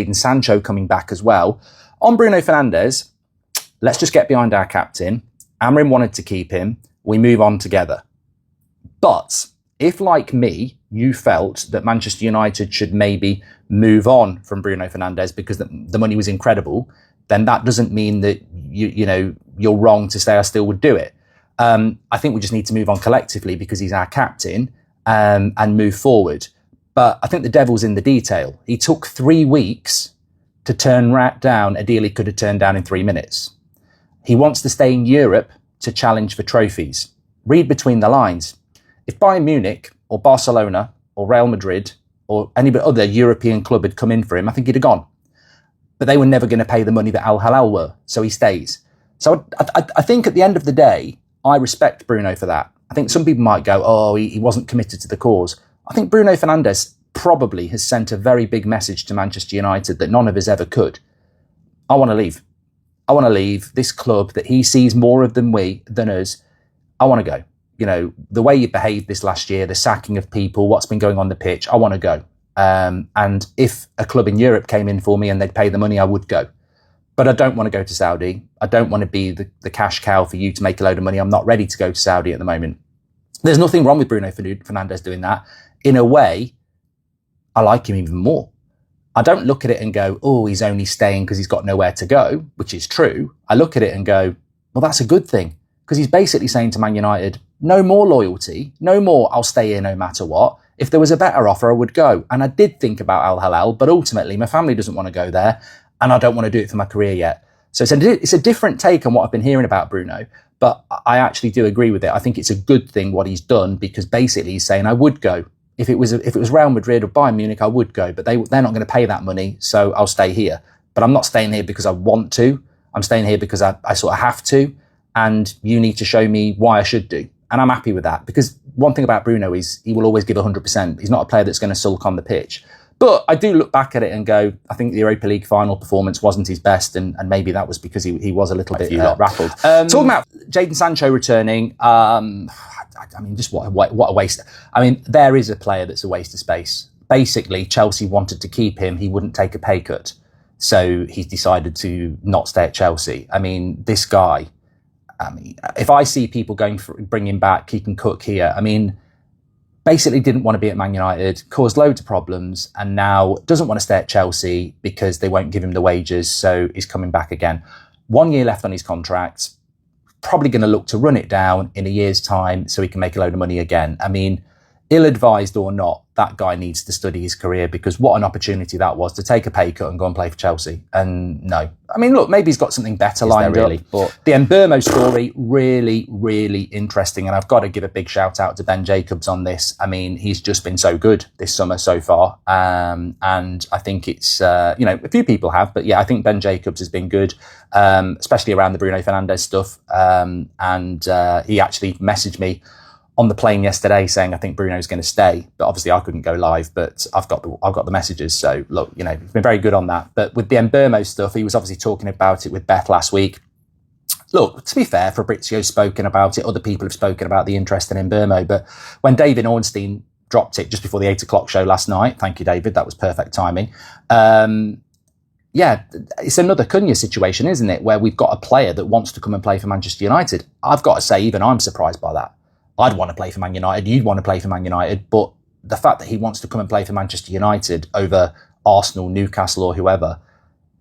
and Sancho coming back as well. On Bruno Fernandes, let's just get behind our captain. Amorim wanted to keep him. We move on together. But if, like me, you felt that Manchester United should maybe move on from Bruno Fernandes because the money was incredible, then that doesn't mean that you're wrong to say I still would do it. I think we just need to move on collectively because he's our captain and move forward. But I think the devil's in the detail. He took 3 weeks to turn down a deal he could have turned down in 3 minutes. He wants to stay in Europe to challenge for trophies. Read between the lines. If Bayern Munich or Barcelona or Real Madrid or any other European club had come in for him, I think he'd have gone. But they were never going to pay the money that Al Hilal were, so he stays. So I think at the end of the day, I respect Bruno for that. I think some people might go, oh, he wasn't committed to the cause. I think Bruno Fernandes probably has sent a very big message to Manchester United that none of us ever could. I want to leave. I want to leave this club that he sees more of than us. I want to go. The way you behaved this last year, the sacking of people, what's been going on the pitch, I want to go. And if a club in Europe came in for me and they'd pay the money, I would go. But I don't want to go to Saudi. I don't want to be the cash cow for you to make a load of money. I'm not ready to go to Saudi at the moment. There's nothing wrong with Bruno Fernandes doing that. In a way, I like him even more. I don't look at it and go, oh, he's only staying because he's got nowhere to go, which is true. I look at it and go, well, that's a good thing. Because he's basically saying to Man United, no more loyalty, no more I'll stay here no matter what. If there was a better offer, I would go. And I did think about Al Hilal, but ultimately my family doesn't want to go there and I don't want to do it for my career yet. So it's a different take on what I've been hearing about Bruno, but I actually do agree with it. I think it's a good thing what he's done because basically he's saying I would go. If it was Real Madrid or Bayern Munich, I would go, but they're not going to pay that money, so I'll stay here. But I'm not staying here because I want to. I'm staying here because I sort of have to, and you need to show me why I should do. And I'm happy with that because one thing about Bruno is he will always give 100%. He's not a player that's going to sulk on the pitch. But I do look back at it and go, I think the Europa League final performance wasn't his best, and maybe that was because he was a little bit rattled. Talking about Jadon Sancho returning, I mean, just what a waste. I mean, there is a player that's a waste of space. Basically, Chelsea wanted to keep him. He wouldn't take a pay cut. So he's decided to not stay at Chelsea. I mean, this guy, if I see people bringing back Keaton Cook here, I mean, basically didn't want to be at Man United, caused loads of problems, and now doesn't want to stay at Chelsea because they won't give him the wages, so he's coming back again. 1 year left on his contract, probably going to look to run it down in a year's time so he can make a load of money again. I mean, ill-advised or not, that guy needs to study his career because what an opportunity that was to take a pay cut and go and play for Chelsea. And no. I mean, look, maybe he's got something better lined up. But the Mbeumo story, really, really interesting. And I've got to give a big shout out to Ben Jacobs on this. I mean, he's just been so good this summer so far. And I think it's, a few people have, but yeah, I think Ben Jacobs has been good, especially around the Bruno Fernandes stuff. And he actually messaged me on the plane yesterday saying I think Bruno's going to stay, but obviously I couldn't go live, but I've got the messages. So look, he's been very good on that. But with the Mbeumo stuff, he was obviously talking about it with Beth last week. Look, to be fair, Fabrizio's spoken about it. Other people have spoken about the interest in Mbeumo. But when David Ornstein dropped it just before the 8:00 show last night, thank you, David, that was perfect timing. Yeah, it's another Cunha situation, isn't it? Where we've got a player that wants to come and play for Manchester United. I've got to say, even I'm surprised by that. I'd want to play for Man United. You'd want to play for Man United. But the fact that he wants to come and play for Manchester United over Arsenal, Newcastle or whoever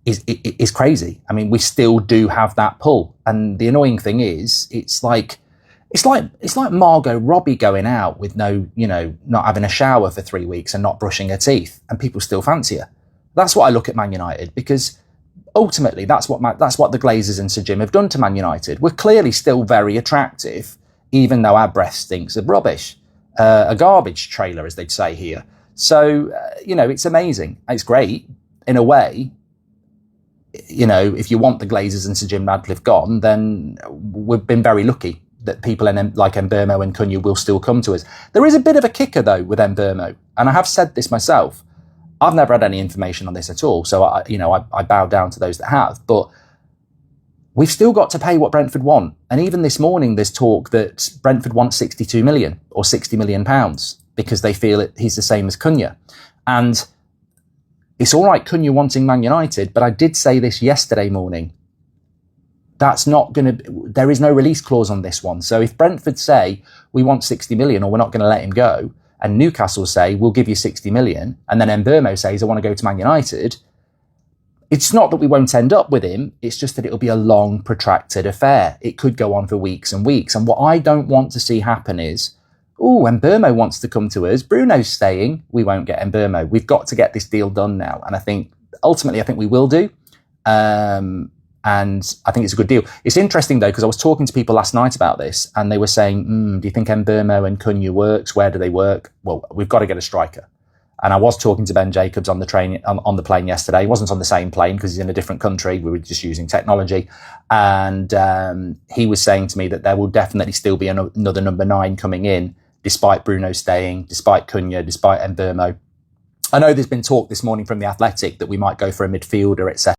is crazy. I mean, we still do have that pull. And the annoying thing is, it's like Margot Robbie going out with not having a shower for 3 weeks and not brushing her teeth, and people still fancy her. That's what I look at Man United, because ultimately that's what the Glazers and Sir Jim have done to Man United. We're clearly still very attractive, even though our breath stinks of rubbish, a garbage trailer, as they'd say here. So, it's amazing. It's great in a way. If you want the Glazers and Sir Jim Radcliffe gone, then we've been very lucky that people like Mbeumo and Cunha will still come to us. There is a bit of a kicker, though, with Mbeumo, and I have said this myself. I've never had any information on this at all, so I bow down to those that have. But we've still got to pay what Brentford want. And even this morning, there's talk that Brentford wants 62 million or 60 million pounds because they feel he's the same as Cunha. And It's all right Cunha wanting Man United, but I did say this yesterday morning. That's not going to, there is no release clause on this one. So if Brentford say, we want 60 million or we're not going to let him go, and Newcastle say, we'll give you 60 million, and then Mbeumo says, I want to go to Man United, it's not that we won't end up with him, it's just that it'll be a long, protracted affair. It could go on for weeks and weeks. And what I don't want to see happen is, oh, Mbeumo wants to come to us, Bruno's staying, we won't get Mbeumo. We've got to get this deal done now. And I think, ultimately, I think we will do. And I think it's a good deal. It's interesting, though, because I was talking to people last night about this, and they were saying, do you think Mbeumo and Cunha works? Where do they work? Well, we've got to get a striker. And I was talking to Ben Jacobs on the train on the plane yesterday. He wasn't on the same plane because he's in a different country. We were just using technology. And he was saying to me that there will definitely still be another number 9 coming in, despite Bruno staying, despite Cunha, despite Mbeumo. I know there's been talk this morning from The Athletic that we might go for a midfielder, etc.